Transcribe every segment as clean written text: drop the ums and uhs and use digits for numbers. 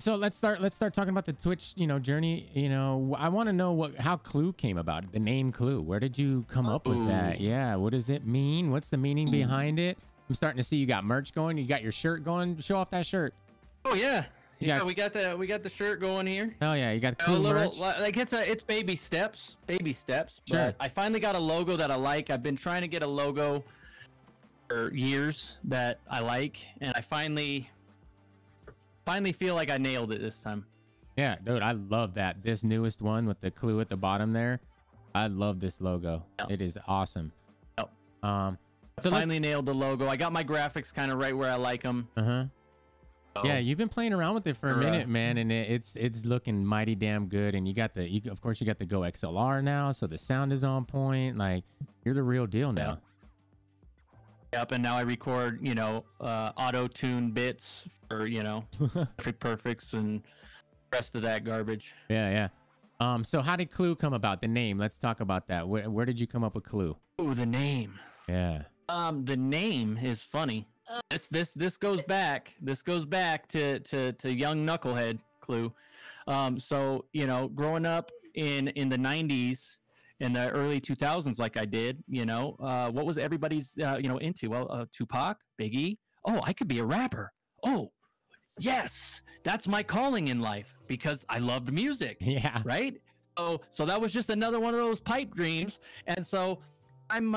So let's start talking about the Twitch, journey. I want to know how Klue came about. The name Klue. Where did you come up with that? Yeah. What does it mean? What's the meaning behind it? I'm starting to see you got merch going. You got your shirt going. Show off that shirt. Oh yeah. We got the shirt going here. Oh yeah, you got Klue merch. Like it's baby steps. Sure. But I finally got a logo that I like. I've been trying to get a logo for years that I like, and I finally feel like I nailed it this time. Yeah, dude, I love that. This newest one with the Klue at the bottom there. I love this logo. Yep. It is awesome. Yep. So finally nailed the logo. I got my graphics kind of right where I like them. So, yeah, you've been playing around with it for a minute, man, and it's looking mighty damn good. And you got of course you got the Go XLR now, so the sound is on point. Like, you're the real deal now. Yep, and now I record, auto-tune bits for, perfects and rest of that garbage. Yeah. So how did Klue come about? The name. Let's talk about that. Where did you come up with Klue? Oh, the name. Yeah. The name is funny. This goes back to young knucklehead Klue. So, growing up in the 90s, in the early 2000s, like I did, what was everybody's, into? Well, Tupac, Biggie. Oh, I could be a rapper. Oh, yes, that's my calling in life because I loved music. Yeah. Right. So that was just another one of those pipe dreams. And so I'm,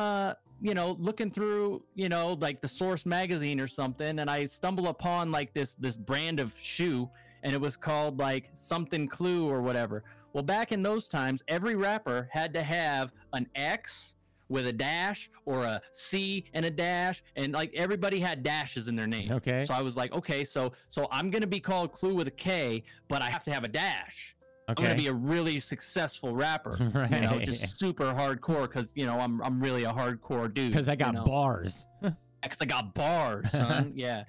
looking through, like the Source magazine or something, and I stumble upon like this brand of shoe, and it was called like something Klue or whatever. Well, back in those times, every rapper had to have an X with a dash or a C and a dash, and like everybody had dashes in their name. Okay. So I was like, okay, so I'm gonna be called Klue with a K, but I have to have a dash. Okay. I'm gonna be a really successful rapper, right. Just super hardcore, because I'm really a hardcore dude. Because I got bars. Because I got bars, son. Yeah.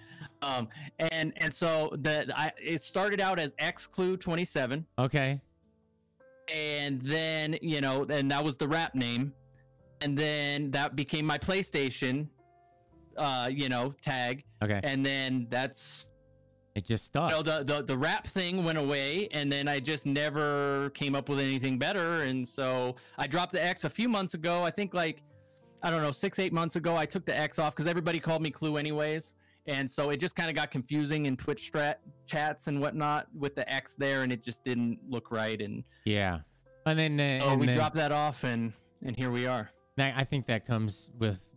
And so it started out as Klue27. Okay. And then, and that was the rap name. And then that became my PlayStation, tag. Okay. And then it just stuck. The rap thing went away, and then I just never came up with anything better. And so I dropped the X a few months ago. I think 6-8 months ago, I took the X off because everybody called me Klue anyways. And so it just kind of got confusing in Twitch chats and whatnot with the X there, and it just didn't look right. And yeah. And then we dropped that off, and here we are. I think that comes with,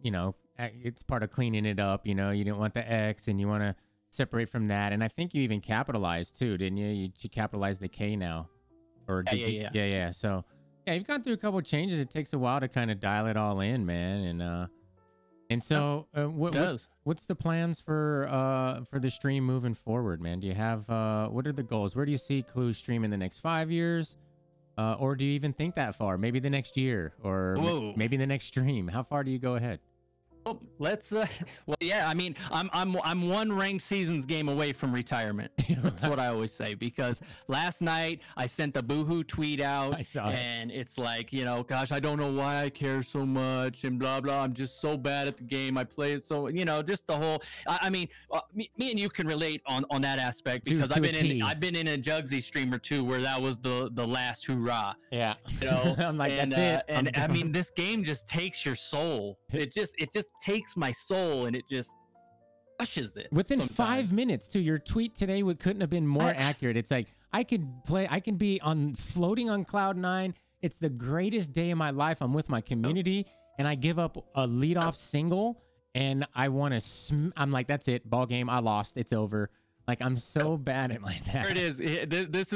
it's part of cleaning it up. You didn't want the X, and you want to separate from that. And I think you even capitalized too, didn't you? You capitalized the K now, or did you? Yeah. So yeah, you've gone through a couple of changes. It takes a while to kind of dial it all in, man. And so what's the plans for the stream moving forward, man? Do you have what are the goals? Where do you see Klue stream in the next 5 years? Or do you even think that far? Maybe the next year, or maybe the next stream. How far do you go ahead? Well, let's well, yeah, I mean, I'm one ranked seasons game away from retirement. That's what I always say, because last night I sent the boohoo tweet out. I saw it. And it's like, gosh, I don't know why I care so much and blah blah. I'm just so bad at the game. I play it so, just the whole. I mean, me and you can relate on that aspect, because I've been in a Jugsy stream or two where that was the last hoorah. Yeah. I'm like, that's it. And I mean, this game just takes your soul. It just takes my soul, and it just crushes it within sometimes. 5 minutes too. Your tweet today couldn't have been more accurate. It's like, I can be floating on cloud 9. It's the greatest day of my life. I'm with my community, and I give up a leadoff single, and I want to I'm like, that's it, ball game, I lost, it's over. Like, I'm so bad at like that. There it is. This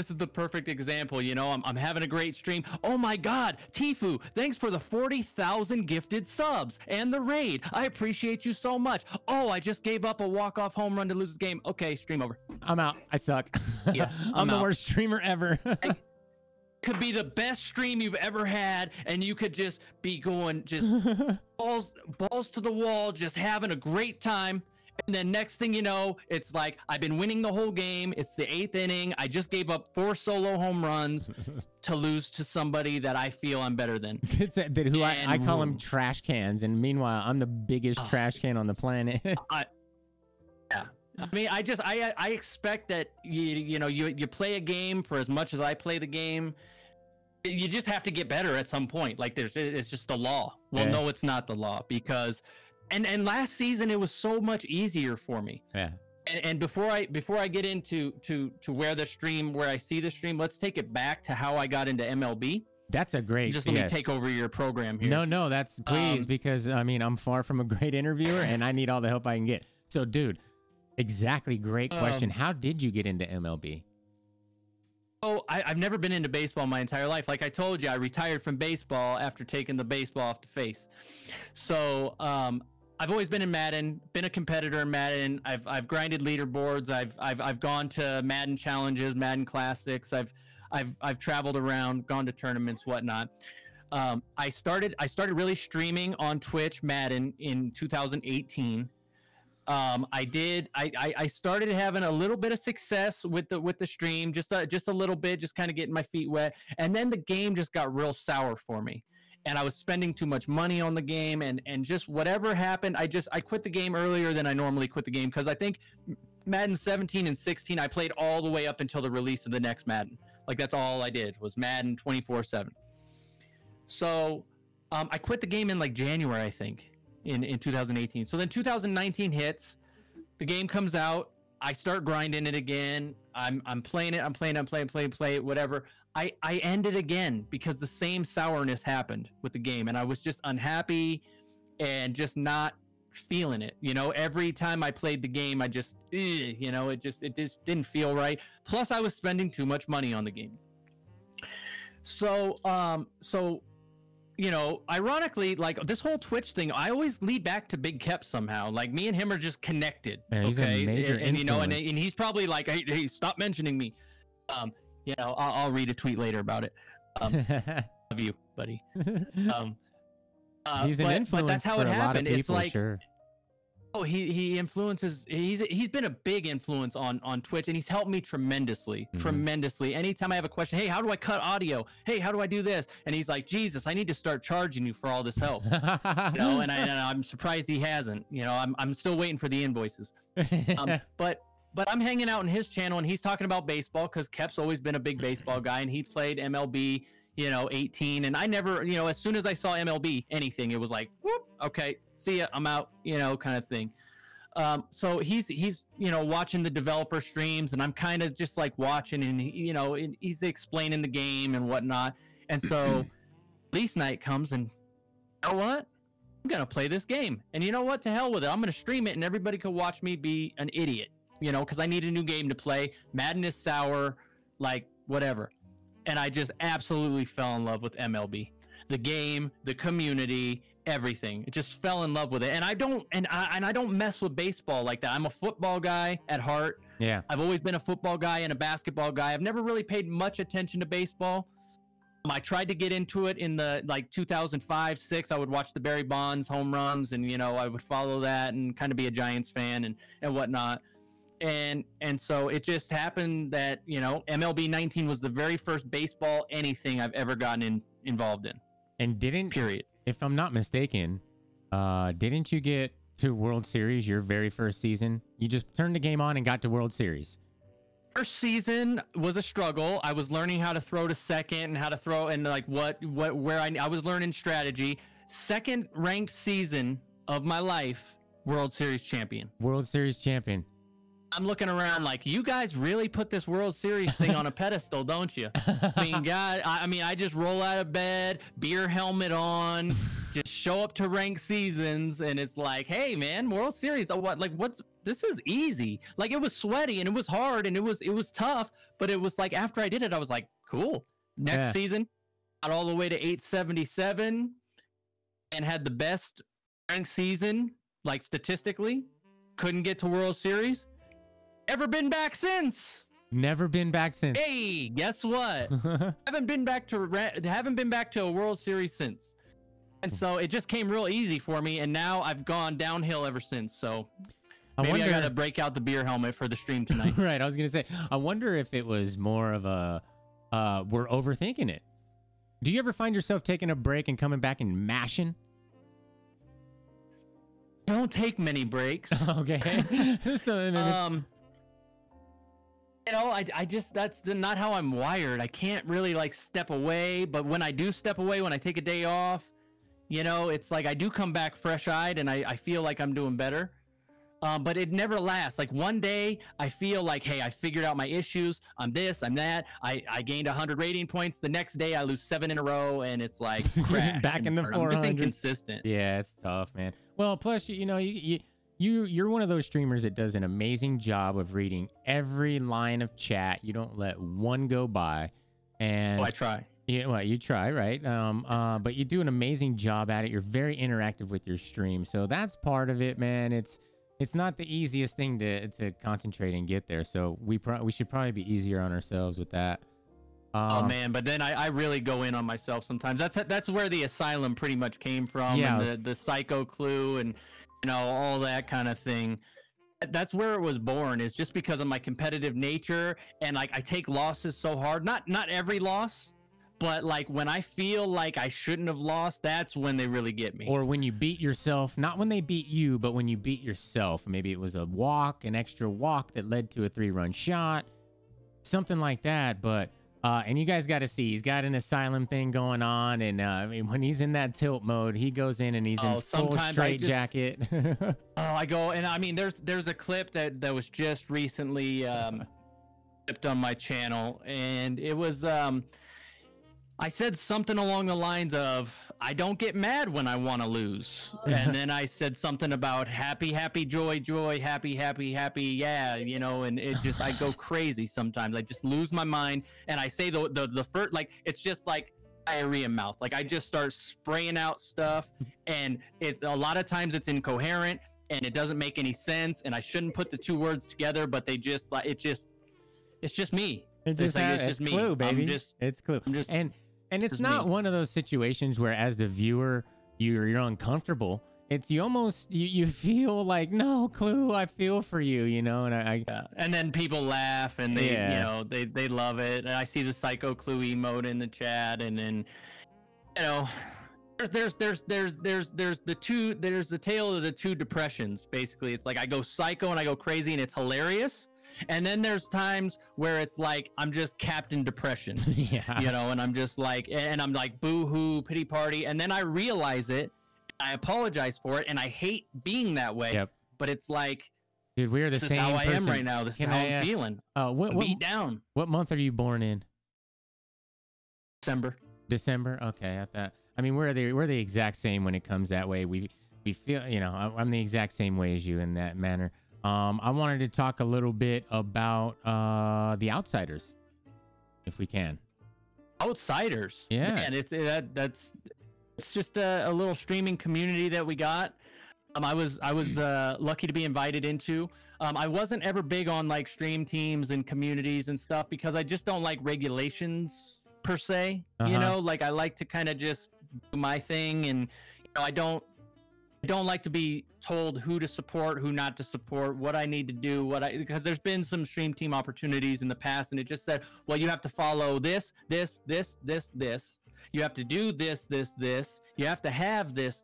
is the perfect example. I'm having a great stream. Oh my God, Tifu, thanks for the 40,000 gifted subs and the raid. I appreciate you so much. Oh, I just gave up a walk-off home run to lose the game. Okay, stream over. I'm out. I suck. Yeah, I'm the worst streamer ever. Could be the best stream you've ever had, and you could just be going balls to the wall, just having a great time. And then next thing you know, it's like, I've been winning the whole game. It's the 8th inning. I just gave up 4 solo home runs to lose to somebody that I feel I'm better than. I call them trash cans. And meanwhile, I'm the biggest trash can on the planet. Yeah. I mean, I expect that you play a game for as much as I play the game. You just have to get better at some point. Like it's just the law. Well, Yeah. no, it's not the law because, and last season it was so much easier for me. Yeah. And before I get into where I see the stream, let's take it back to how I got into MLB. That's a great. Just let me take over your program here. No, that's please, because I mean I'm far from a great interviewer and I need all the help I can get. So, dude, exactly, great question. How did you get into MLB? Oh, I've never been into baseball my entire life. Like I told you, I retired from baseball after taking the baseball off the face. So I've always been in Madden, been a competitor in Madden. I've grinded leaderboards. I've gone to Madden challenges, Madden classics. I've traveled around, gone to tournaments, whatnot. I started really streaming on Twitch Madden in 2018. I started having a little bit of success with the stream, just a little bit, just kind of getting my feet wet. And then the game just got real sour for me. And I was spending too much money on the game and just whatever happened, I quit the game earlier than I normally quit the game. Cause I think Madden 17 and 16, I played all the way up until the release of the next Madden. Like that's all I did was Madden 24/7. So, I quit the game in like January, I think. In 2018. So then 2019 hits, the game comes out, I start grinding it again. I'm playing it, I'm playing it, whatever. I end it again because the same sourness happened with the game and I was just unhappy and just not feeling it. You know, every time I played the game, I just, it just didn't feel right. Plus I was spending too much money on the game. So, ironically, like this whole Twitch thing, I always lead back to Big Kep somehow. Like me and him are just connected. Yeah, he's a major and he's probably like, hey, stop mentioning me. I'll read a tweet later about it. Love you, buddy. He's an influence but that's how for it a lot of happened. people, It's like, sure. oh, he influences. He's been a big influence on Twitch, and he's helped me tremendously. Anytime I have a question, hey, how do I cut audio? Hey, how do I do this? And he's like, Jesus, I need to start charging you for all this help. And I'm surprised he hasn't. I'm still waiting for the invoices. But I'm hanging out in his channel, and he's talking about baseball because Kep's always been a big baseball guy, and he played MLB. 18, and I never, as soon as I saw MLB anything, it was like, whoop, okay, see ya, I'm out, kind of thing. So he's watching the developer streams, and I'm kind of just like watching, and he's explaining the game and whatnot. And so release night comes, and you know what? I'm gonna play this game, and you know what? To hell with it. I'm gonna stream it, and everybody could watch me be an idiot, because I need a new game to play. Madden is sour, like whatever. And I just absolutely fell in love with MLB, the game, the community, everything. It just fell in love with it. And I don't mess with baseball like that. I'm a football guy at heart. Yeah. I've always been a football guy and a basketball guy. I've never really paid much attention to baseball. I tried to get into it in the 2005, 6. I would watch the Barry Bonds home runs, and I would follow that and kind of be a Giants fan and whatnot. And so it just happened that MLB 19 was the very first baseball anything I've ever gotten involved in. And period. If I'm not mistaken, didn't you get to World Series your very first season? You just turned the game on and got to World Series. First season was a struggle. I was learning how to throw to second and how to throw and like where I was learning strategy. Second ranked season of my life, World Series champion. World Series champion. I'm looking around like, you guys really put this World Series thing on a pedestal, don't you? I just roll out of bed, beer helmet on, just show up to ranked seasons, and it's like, hey man, World Series, this is easy. Like, it was sweaty and it was hard and it was tough, but it was like, after I did it, I was like, cool. Next season, got all the way to 877 and had the best ranked season, like statistically. Couldn't get to World Series. Ever been back since? Never been back since. Hey, guess what? haven't been back to a World Series since. And so it just came real easy for me, and now I've gone downhill ever since. So maybe I gotta break out the beer helmet for the stream tonight. Right, I was gonna say, I wonder if it was more of a we're overthinking it. Do you ever find yourself taking a break and coming back and mashing? don't take many breaks. Okay. So you know, I just, that's not how I'm wired. I can't really like step away, but when I do step away, when I take a day off, you know, it's like I do come back fresh-eyed and I feel like I'm doing better. But it never lasts. Like one day I feel like, hey, I figured out my issues. I'm this, I'm that. I gained 100 rating points. The next day I lose 7 in a row, and it's like crash. back in the 400. I'm just inconsistent. Yeah, it's tough, man. Well, plus you know you're one of those streamers that does an amazing job of reading every line of chat. You don't let one go by. And I try. Yeah, well, you try, right? But you do an amazing job at it. You're very interactive with your stream, so that's part of it, man. It's not the easiest thing to concentrate and get there. So we should probably be easier on ourselves with that. Oh man, but then I really go in on myself sometimes. That's where the asylum pretty much came from, Yeah, and the psycho clue, and you know, all that kind of thing. That's where it was born, is just because of my competitive nature, and like I take losses so hard. Not every loss, but like when I feel like I shouldn't have lost, that's when they really get me. Or when you beat yourself, not when they beat you, but when you beat yourself. Maybe it was a walk, an extra walk that led to a 3-run shot, something like that. But and you guys got to see, he's got an asylum thing going on, and I mean, when he's in that tilt mode, he goes in and he's in full straight jacket. I go, and I mean, there's a clip that was just recently clipped on my channel, and it was I said something along the lines of, I don't get mad when I want to lose. And then I said something about happy, happy, joy, joy, happy, happy, happy. Yeah, you know, and it just, I go crazy sometimes. I just lose my mind. And I say the first, like, it's just like diarrhea mouth. Like I just start spraying out stuff, and it's a lot of times it's incoherent and it doesn't make any sense. And I shouldn't put the 2 words together, but they just like, it's just me. It's just me. Klue, baby. It's Klue. And it's not one of those situations where, as the viewer, you're uncomfortable. It's you feel like, no, Klue, I feel for you, you know. And and then people laugh, and they you know they love it. And I see the psycho Klue emote in the chat, and then you know there's the tale of the 2 depressions. Basically, it's like I go psycho and I go crazy, and it's hilarious. And then there's times where it's like I'm just Captain Depression, you know, and I'm just like, and I'm like boo-hoo, pity party, and then I realize it, I apologize for it, and I hate being that way. But it's like, dude, we're the same. This is how I am person. right now. This is how I'm feeling. What beat down. What month are you born in? December. December. Okay, at that. I mean, we're the exact same when it comes that way. We feel, you know, I'm the exact same way as you in that manner. I wanted to talk a little bit about the Outsiders, if we can. Outsiders, yeah, and it's just a little streaming community that we got. I was lucky to be invited into. I wasn't ever big on like stream teams and communities and stuff because I just don't like regulations per se. You know, like I like to kind of just do my thing, and you know, I don't like to be told who to support, who not to support, what I need to do, because there's been some stream team opportunities in the past, and it just said, well, you have to follow this. You have to do this. You have to have this,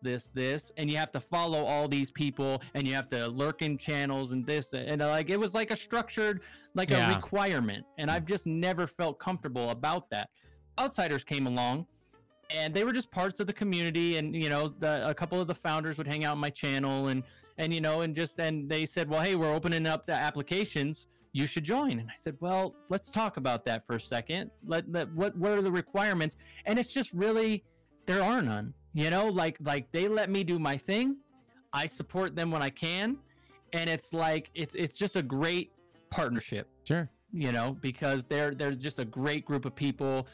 and you have to follow all these people, and you have to lurk in channels and this, and like it was like a structured, like a requirement, and I've just never felt comfortable about that. Outsiders came along, and they were just parts of the community, and you know, a couple of the founders would hang out on my channel, and you know, and they said, well, hey, we're opening up the applications, you should join. And I said, well, let's talk about that for a second. What are the requirements? And it's just really, there are none. You know, like they let me do my thing, I support them when I can, and it's like it's just a great partnership. Sure. You know, because they're just a great group of people.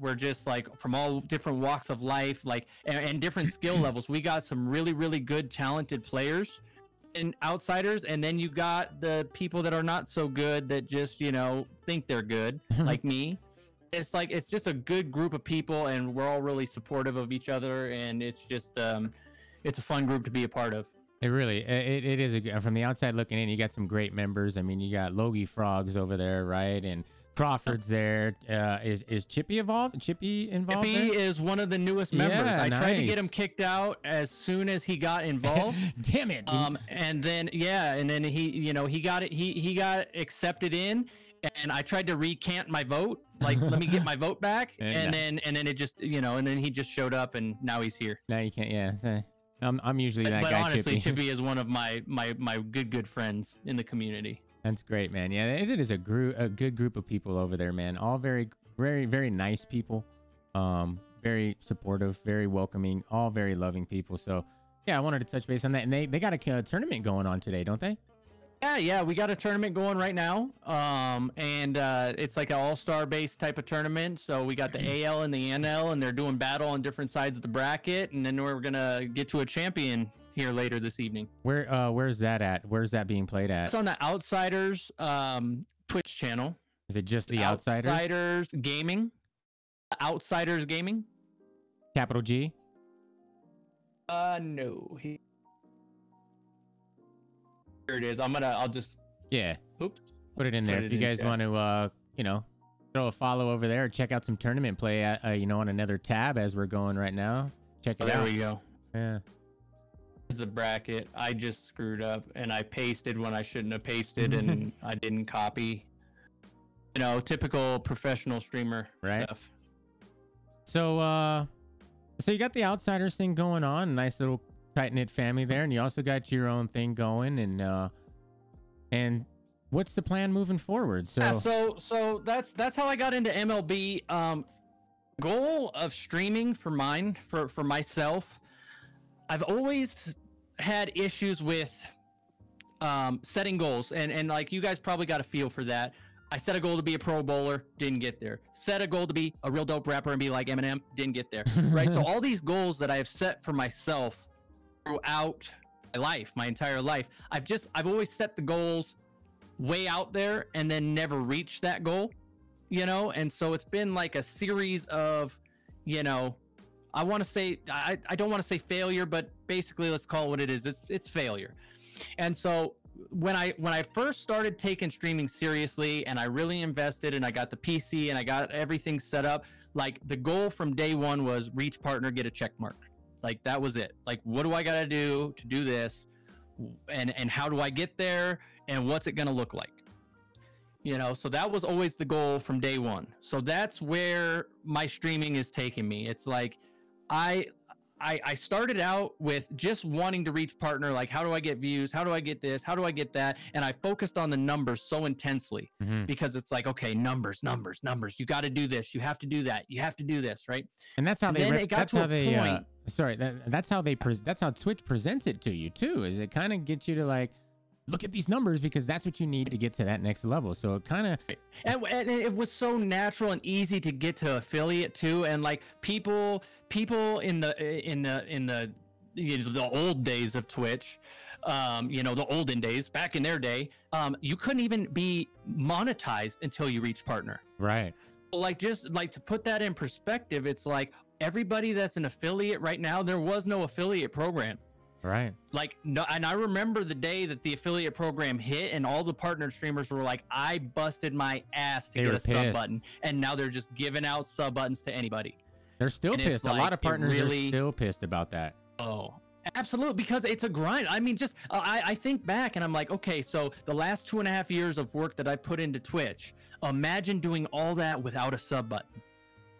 We're just like from all different walks of life, like and different skill levels. We got some really, really good, talented players and Outsiders, and then you got the people that are not so good that just, you know, think they're good, like me. It's like it's just a good group of people, and we're all really supportive of each other, and it's just it's a fun group to be a part of. It really it is from the outside looking in. You got some great members. I mean, you got Logie Frogs over there, right? And Crawford's there. Is Chippy involved? Chippy involved? Chippy there? is one of the newest members. Yeah, I tried to get nice. him kicked out as soon as he got involved. Damn it. And then he, you know, he got it. He got accepted in, and I tried to recant my vote. Like, let me get my vote back. And then it just, you know, and then he just showed up, and now he's here. Now you can't. Yeah. I'm usually that But guy. honestly, Chippy is one of my good friends in the community. That's great, man. Yeah, it is a good group of people over there, man. All very, very, very nice people. Very supportive, very welcoming, all very loving people. So, yeah, I wanted to touch base on that. And they got a tournament going on today, don't they? Yeah, we got a tournament going right now. It's like an all-star based type of tournament. So we got the AL and the NL, and they're doing battle on different sides of the bracket. And then we're gonna get to a champion here later this evening. Where's that at? Where's that being played at? It's on the Outsiders Twitch channel. Is it just the Outsiders? Outsiders Gaming. Outsiders Gaming. Capital G? No. Here it is. I'll just. Yeah. Oops. Put it in there. If you guys want to, you know, throw a follow over there, check out some tournament play at, you know, on another tab as we're going right now. Check it out. There we go. Yeah. This is a bracket. I just screwed up and I pasted when I shouldn't have pasted, and I didn't copy. You know, typical professional streamer stuff. So, so you got the Outsiders thing going on, nice little tight-knit family there, and you also got your own thing going, and what's the plan moving forward? So yeah, so that's how I got into MLB. Goal of streaming for myself, I've always had issues with setting goals, and like you guys probably got a feel for that. I set a goal to be a pro bowler, didn't get there. Set a goal to be a real dope rapper and be like Eminem, didn't get there. Right? So all these goals that I have set for myself throughout my life, my entire life, I've always set the goals way out there and then never reached that goal, you know? And so it's been like a series of, you know, I want to say, I don't want to say failure, but basically let's call it what it is. It's failure. And so when I first started taking streaming seriously, and I really invested, and I got the PC and I got everything set up, like the goal from day one was reach partner, get a check mark. Like that was it. Like, what do I got to do this? And how do I get there? And what's it going to look like? You know, so that was always the goal from day one. So that's where my streaming is taking me. It's like, I started out with just wanting to reach partner, like how do I get views? How do I get this? How do I get that? And I focused on the numbers so intensely because it's like, okay, numbers. You got to do this. You have to do that. You have to do this, right? And that's how that's how Twitch presents it to you too. Is it kind of gets you to like, look at these numbers because that's what you need to get to that next level. So it kind of and it was so natural and easy to get to affiliate too. And like people in the old days of Twitch, you know, the olden days back in their day, you couldn't even be monetized until you reached partner. Right. Like, just like to put that in perspective, it's like everybody that's an affiliate right now, there was no affiliate program. Right. Like, no, and I remember the day that the affiliate program hit and all the partner streamers were like, I busted my ass to get a sub button. And now they're just giving out sub buttons to anybody. They're still pissed. A lot of partners are still pissed about that. Oh, absolutely. Because it's a grind. I mean, just I think back and I'm like, okay, so the last 2.5 years of work that I put into Twitch, imagine doing all that without a sub button.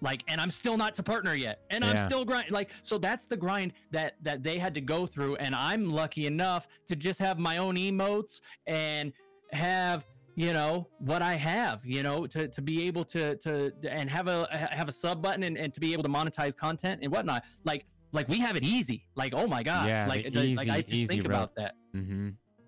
Like, and I'm still not to partner yet, and I'm still grinding. Like, so that's the grind that they had to go through, and I'm lucky enough to just have my own emotes and have, you know, what I have, you know, to be able to and have a sub button and to be able to monetize content and whatnot. Like we have it easy. Like, oh my gosh, like I just think about that.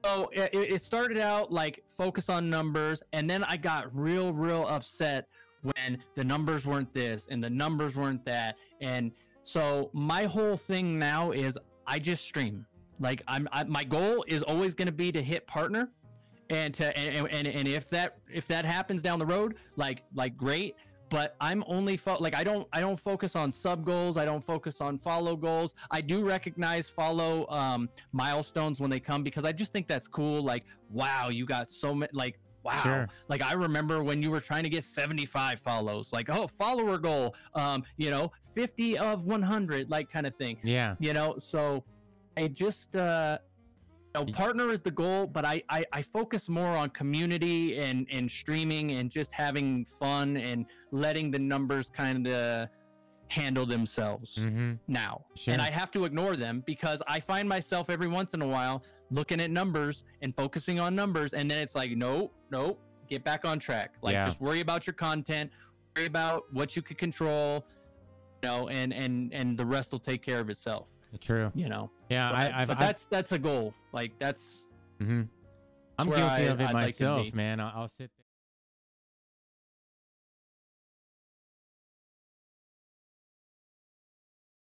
So it started out like focus on numbers, and then I got real upset when the numbers weren't this and the numbers weren't that. And so my whole thing now is I just stream. Like my goal is always going to be to hit partner, and if that happens down the road, like great. But I'm only I don't focus on sub goals. I don't focus on follow goals. I do recognize follow milestones when they come, because I just think that's cool. Like, wow, you got so many, like wow. Sure. Like I remember when you were trying to get 75 follows, like, oh, follower goal, you know, 50 of 100, like kind of thing. Yeah. You know, so I just, you know, partner is the goal, but I focus more on community and streaming and just having fun and letting the numbers kind of handle themselves now. Sure. And I have to ignore them because I find myself every once in a while looking at numbers and focusing on numbers, and then it's like, nope, get back on track. Like just worry about your content, worry about what you can control, you know, and the rest will take care of itself. True. You know. Yeah, but that's a goal. Like that's I'm guilty of it myself, man. I'll sit there.